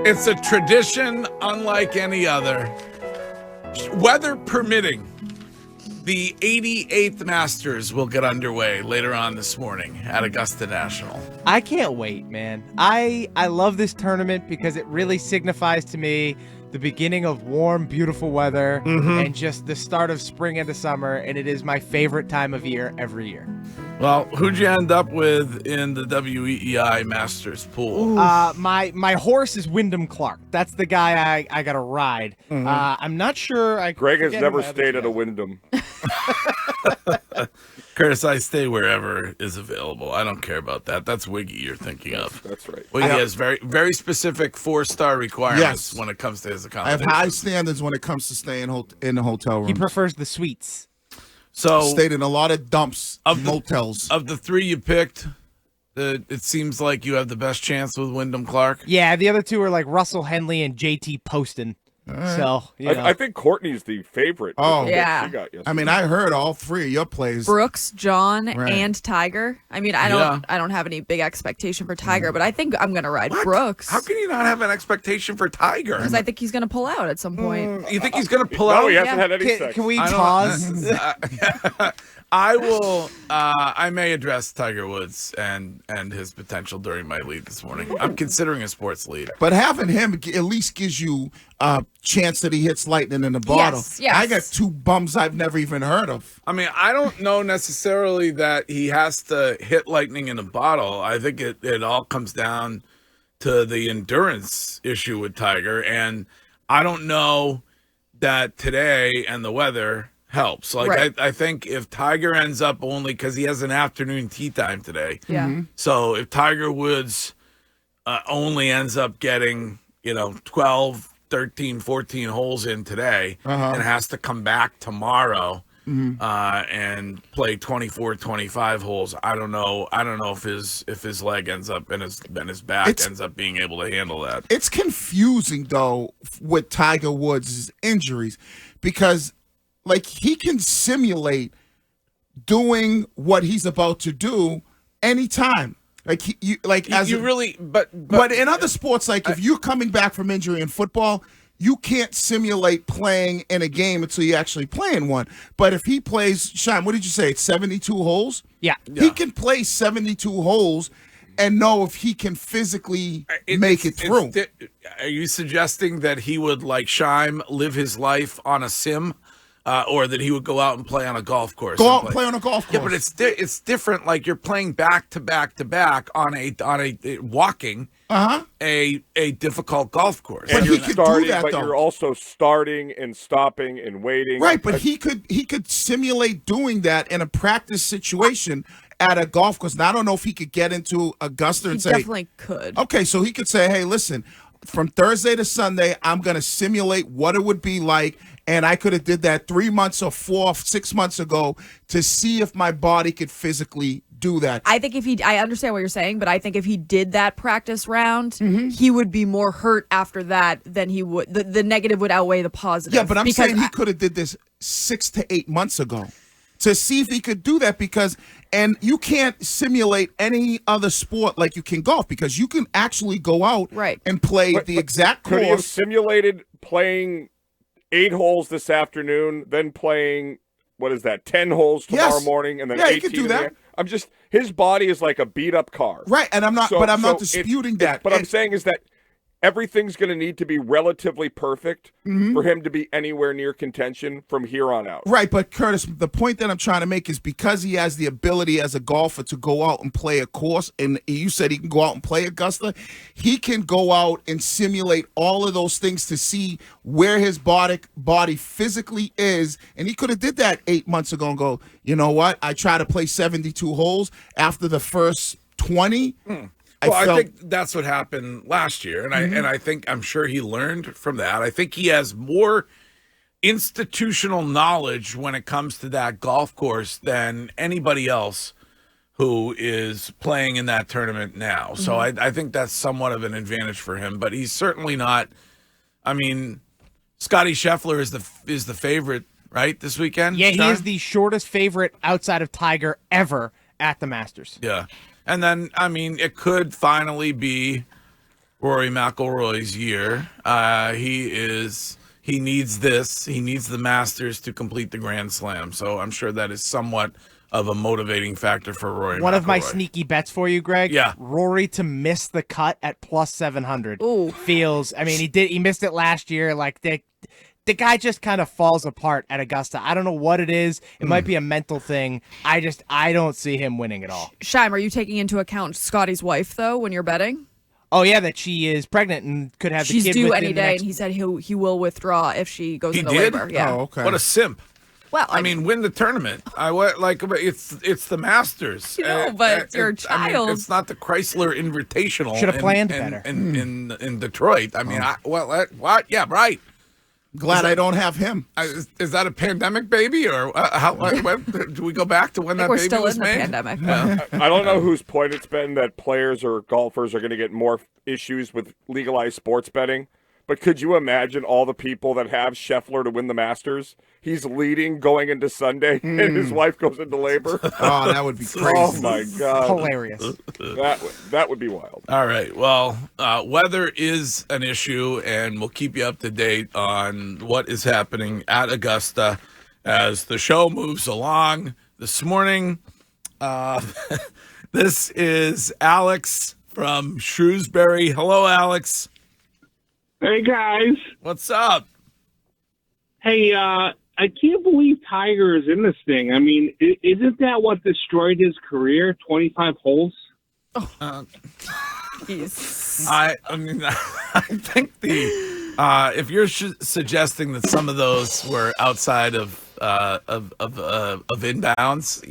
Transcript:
It's a tradition unlike any other. Weather permitting, the 88th Masters will get underway later on this morning at Augusta National. I can't wait, man. I love this tournament because it really signifies to me the beginning of warm, beautiful weather and just the start of spring into summer, and it is my favorite time of year every year. Well, who'd you end up with in the WEEI Masters pool? My horse is Wyndham Clark. That's the guy I got to ride. I'm not sure. Greg has never stayed at a Wyndham. Curtis, I stay wherever is available. I don't care about that. That's Wiggy you're thinking of. That's right. Wiggy has very, very specific 4-star requirements when it comes to his I accommodations. have high standards when it comes to staying in the hotel room. He prefers the suites. So Stayed in a lot of dumps of motels. Of the three you picked, it seems like you have the best chance with Wyndham Clark. Yeah, the other two are like Russell Henley and JT Poston. So, I think Courtney's the favorite. Oh, yeah. She got yesterday. I mean, I heard all three of your plays. Brooks, John, Right. and Tiger. I mean, I don't have any big expectation for Tiger, but I think I'm gonna ride What? Brooks. How can you not have an expectation for Tiger? Because I think he's gonna pull out at some point. You think he's going to pull No, out? he hasn't had any sex. Can we I don't- pause? I will. I may address Tiger Woods and his potential during my lead this morning. I'm considering a sports lead. But having him at least gives you a chance that he hits lightning in the bottle. Yes. I got two bums I've never even heard of. I mean, I don't know necessarily that he has to hit lightning in a bottle. I think it all comes down to the endurance issue with Tiger, and I don't know that today and the weather helps. Like, Right. I think if Tiger ends up only because he has an afternoon tee time today. Yeah. So if Tiger Woods only ends up getting, 12, 13, 14 holes in today and has to come back tomorrow and play 24, 25 holes, I don't know if his leg ends up and his back ends up being able to handle that. It's confusing, though, with Tiger Woods' injuries because, like, he can simulate doing what he's about to do anytime. But in other sports, like if you're coming back from injury in football, you can't simulate playing in a game until you actually play in one. But if he plays, Sean, what did you say? It's 72 holes? Yeah. He can play 72 holes and know if he can physically make it through. Are you suggesting that he would, like Scheim, live his life on a sim? Or that he would go out and play on a golf course. Go out and play on a golf course. Yeah, but it's different. Like you're playing back to back to back on a walking a difficult golf course. But And he you're could starting, do that, but though. you're also starting and stopping and waiting. Right, but he could simulate doing that in a practice situation at a golf course. Now, I don't know if he could get into Augusta and He say, definitely could. okay, so he could say, hey, listen, from Thursday to Sunday, I'm going to simulate what it would be like. And I could have did that 3 months or 6 months ago to see if my body could physically do that. I think I understand what you're saying, but I think if he did that practice round, he would be more hurt after that than he would. The negative would outweigh the positive. Yeah, but I'm saying he could have did this 6 to 8 months ago to see if he could do that and you can't simulate any other sport like you can golf because you can actually go out and play the exact course. Could he have simulated playing 8 holes this afternoon, then playing, 10 holes tomorrow morning, and then 18 he could do that. His body is like a beat up car. Right, and I'm not disputing that. But I'm saying is that everything's going to need to be relatively perfect for him to be anywhere near contention from here on out. Right, but Curtis, the point that I'm trying to make is because he has the ability as a golfer to go out and play a course, and you said he can go out and play Augusta, he can go out and simulate all of those things to see where his body physically is, and he could have did that 8 months ago and go, you know what, I try to play 72 holes after the first 20. I think that's what happened last year, and I'm sure he learned from that. I think he has more institutional knowledge when it comes to that golf course than anybody else who is playing in that tournament now. So I think that's somewhat of an advantage for him, but he's certainly not. I mean, Scotty Scheffler is the favorite, right, this weekend? Yeah, he Sean? is the shortest favorite outside of Tiger ever at the Masters. Yeah. And then, I mean, it could finally be Rory McIlroy's year. He needs this. He needs the Masters to complete the Grand Slam. So I'm sure that is somewhat of a motivating factor for Rory. One of my McIlroy. sneaky bets for you, Greg. Yeah. Rory to miss the cut at plus 700. Ooh. Feels. I mean, he missed it last year. Like the guy just kind of falls apart at Augusta. I don't know what it is. It might be a mental thing. I don't see him winning at all. Shime, are you taking into account Scotty's wife though when you're betting? Oh yeah, that she is pregnant and could have She's the kid due within any the day, next- and he said he will withdraw if she goes He into did? labor. Yeah. Oh, okay. What a simp. Well, I mean, win the tournament. It's the Masters. You know, but it's your I mean, child. it's not the Chrysler Invitational. Should have planned in, better. in Detroit. I mean, what? Yeah, right. Glad I don't have him. Is that a pandemic baby, or when, do we go back to when I think that we're baby still was in the made? pandemic. I don't know whose point it's been that players or golfers are going to get more issues with legalized sports betting. But could you imagine all the people that have Scheffler to win the Masters? He's leading going into Sunday, and his wife goes into labor. Oh, that would be crazy. Oh, my God. Hilarious. That would be wild. All right. Well, weather is an issue, and we'll keep you up to date on what is happening at Augusta as the show moves along. This morning, this is Alex from Shrewsbury. Hello, Alex. Hey guys. What's up? Hey, I can't believe Tiger is in this thing. I mean, isn't that what destroyed his career? 25 holes? He's I mean, I think if you're suggesting that some of those were outside of inbounds,